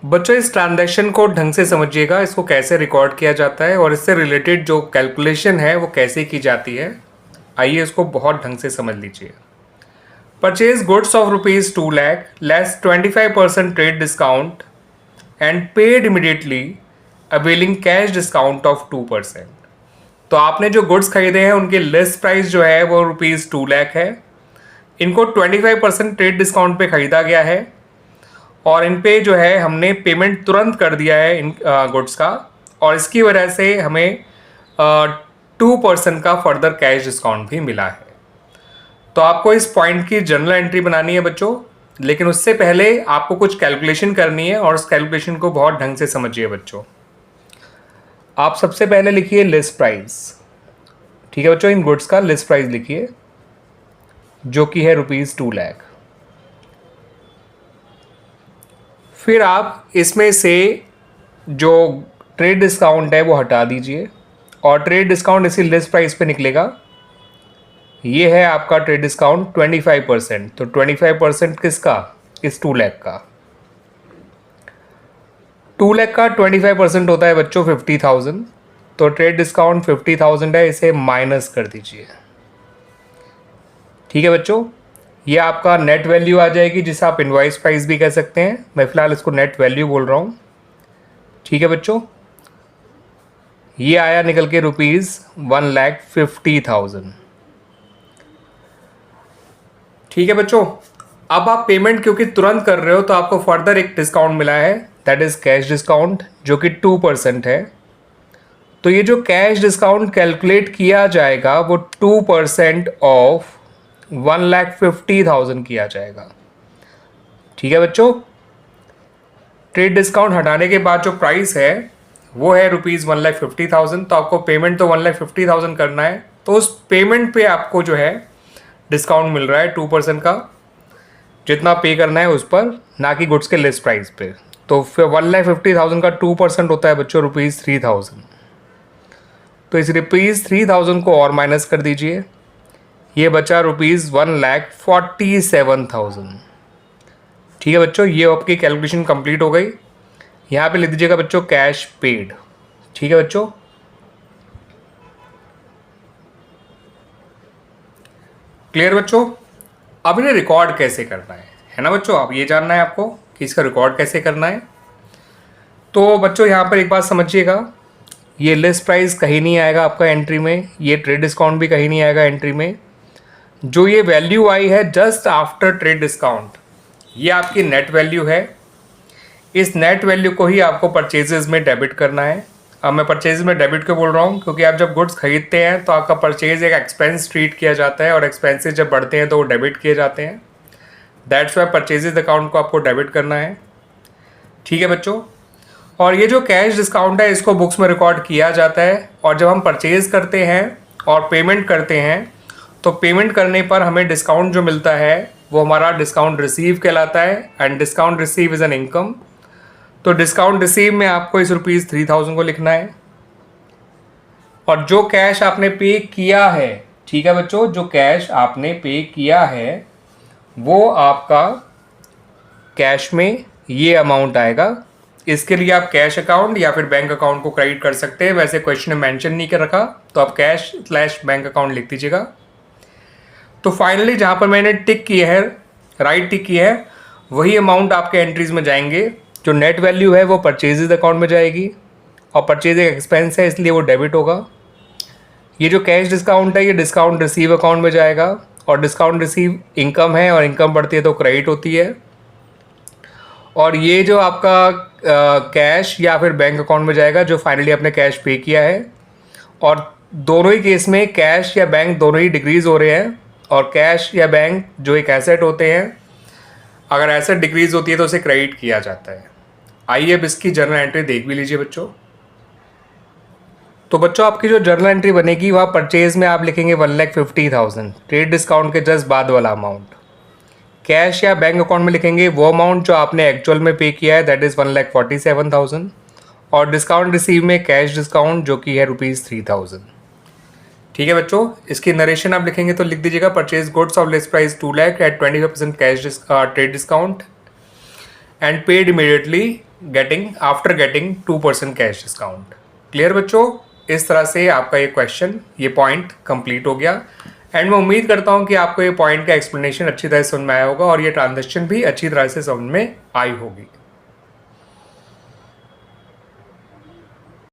बच्चों इस ट्रांजैक्शन को ढंग से समझिएगा, इसको कैसे रिकॉर्ड किया जाता है और इससे रिलेटेड जो कैलकुलेशन है वो कैसे की जाती है। आइए इसको बहुत ढंग से समझ लीजिए। Purchase goods of ₹2 lakh less 25% trade discount and paid immediately availing cash discount of 2%। तो आपने जो गुड्स खरीदे हैं उनकी लिस्ट प्राइस जो है वो ₹2 लाख है। इनको 25% ट्रेड डिस्काउंट पे खरीदा गया है और इन पे जो है हमने पेमेंट तुरंत कर दिया है इन गुड्स का, और इसकी वजह से हमें 2% का फर्दर कैश डिस्काउंट भी मिला है। तो आपको इस पॉइंट की जर्नल एंट्री बनानी है बच्चों, लेकिन उससे पहले आपको कुछ कैलकुलेशन करनी है और उस कैलकुलेशन को बहुत ढंग से समझिए बच्चों। आप सबसे पहले लिखिए लिस्ट प्राइस। ठीक है बच्चों, इन गुड्स का लिस्ट प्राइस लिखिए जो कि है ₹2 लाख। फिर आप इसमें से जो ट्रेड डिस्काउंट है वो हटा दीजिए और ट्रेड डिस्काउंट इसी लिस्ट प्राइस पे निकलेगा। ये है आपका ट्रेड डिस्काउंट 25%। तो 25% किसका? इस 2 लाख का। 2 लाख का 25% होता है बच्चों 50,000। तो ट्रेड डिस्काउंट 50,000 है, इसे माइनस कर दीजिए। ठीक है बच्चों, ये आपका नेट वैल्यू आ जाएगी जिसे आप इनवॉइस प्राइस भी कह सकते हैं। मैं फिलहाल इसको नेट वैल्यू बोल रहा हूँ। ठीक है बच्चों, ये आया निकल के ₹1,50,000। ठीक है बच्चों, अब आप पेमेंट क्योंकि तुरंत कर रहे हो तो आपको फर्दर एक डिस्काउंट मिला है, दैट इज कैश डिस्काउंट, जो कि 2% है। तो ये जो कैश डिस्काउंट कैलकुलेट किया जाएगा वो 2% ऑफ 1,50,000 किया जाएगा। ठीक है बच्चों, ट्रेड डिस्काउंट हटाने के बाद जो प्राइस है वो है ₹1,50,000। तो आपको पेमेंट तो 1,50,000 करना है, तो उस पेमेंट पे आपको जो है डिस्काउंट मिल रहा है 2% का, जितना पे करना है उस पर, ना कि गुड्स के लिस्ट प्राइस पे। तो फिर 1,50,000 का 2% होता है बच्चों ₹3,000। तो इस ₹3,000 को और माइनस कर दीजिए, ये बचा ₹1,47,000। ठीक है बच्चों, ये आपकी कैलकुलेशन कंप्लीट हो गई। यहाँ पे लिख दीजिएगा बच्चों कैश पेड। ठीक है बच्चों, क्लियर बच्चों? अब इन्हें रिकॉर्ड कैसे करना है ना बच्चों? अब ये जानना है आपको कि इसका रिकॉर्ड कैसे करना है। तो बच्चों यहाँ पर एक बात समझिएगा, ये लिस्ट प्राइस कहीं नहीं आएगा आपका एंट्री में, ये ट्रेड डिस्काउंट भी कहीं नहीं आएगा एंट्री में। जो ये वैल्यू आई है जस्ट आफ्टर ट्रेड डिस्काउंट, ये आपकी नेट वैल्यू है। इस नेट वैल्यू को ही आपको परचेजेस में डेबिट करना है। अब मैं परचेज में डेबिट क्यों बोल रहा हूँ? क्योंकि आप जब गुड्स खरीदते हैं तो आपका परचेज एक एक्सपेंस ट्रीट किया जाता है और एक्सपेंसेस जब बढ़ते हैं तो वो डेबिट किए जाते हैं। दैट्स वाई परचेजेस अकाउंट को आपको डेबिट करना है। ठीक है बच्चों, और ये जो कैश डिस्काउंट है इसको बुक्स में रिकॉर्ड किया जाता है, और जब हम परचेज करते हैं और पेमेंट करते हैं तो पेमेंट करने पर हमें डिस्काउंट जो मिलता है वो हमारा डिस्काउंट रिसीव कहलाता है, and discount receive is an income. तो डिस्काउंट रिसीव में आपको इस ₹3,000 को लिखना है, और जो कैश आपने पे किया है, ठीक है बच्चों, जो कैश आपने पे किया है वो आपका कैश में ये अमाउंट आएगा। इसके लिए आप कैश अकाउंट या फिर बैंक अकाउंट को क्रेडिट कर सकते हैं, वैसे क्वेश्चन में मेंशन नहीं कर रखा, तो आप कैश/बैंक अकाउंट लिख दीजिएगा। तो फाइनली जहाँ पर मैंने टिक किया है, राइट टिक किया है, वही अमाउंट आपके एंट्रीज में जाएंगे। जो नेट वैल्यू है वो परचेजेज अकाउंट में जाएगी, और परचेज एक एक्सपेंस है इसलिए वो डेबिट होगा। ये जो कैश डिस्काउंट है ये डिस्काउंट रिसीव अकाउंट में जाएगा, और डिस्काउंट रिसीव इनकम है और इनकम बढ़ती है तो क्रेडिट होती है। और ये जो आपका कैश या फिर बैंक अकाउंट में जाएगा जो फाइनली आपने कैश पे किया है। और दोनों ही केस में कैश या बैंक दोनों ही डिक्रीज़ हो रहे हैं, और कैश या बैंक जो एक एसेट होते हैं, अगर एसेट डिक्रीज़ होती है तो उसे क्रेडिट किया जाता है। आइए अब इसकी जर्नल एंट्री देख भी लीजिए बच्चों। तो बच्चों आपकी जो जर्नल एंट्री बनेगी वह परचेज में आप लिखेंगे 1,50,000, ट्रेड डिस्काउंट के जस्ट बाद वाला अमाउंट। कैश या बैंक अकाउंट में लिखेंगे वो अमाउंट जो आपने एक्चुअल में पे किया है, दैट इज़ 1,47,000, और डिस्काउंट रिसीव में कैश डिस्काउंट जो कि है ₹3,000। ठीक है बच्चों, इसकी नरेशन आप लिखेंगे तो लिख दीजिएगा purchase goods of list price 2 lakh at 25% cash trade discount and paid immediately after getting 2% cash discount. Clear बच्चों? इस तरह से आपका ये पॉइंट कंप्लीट हो गया। एंड मैं उम्मीद करता हूँ कि आपको ये पॉइंट का एक्सप्लेनेशन अच्छी तरह से समझ में आया होगा और ये ट्रांजेक्शन भी अच्छी तरह से समझ में आई होगी।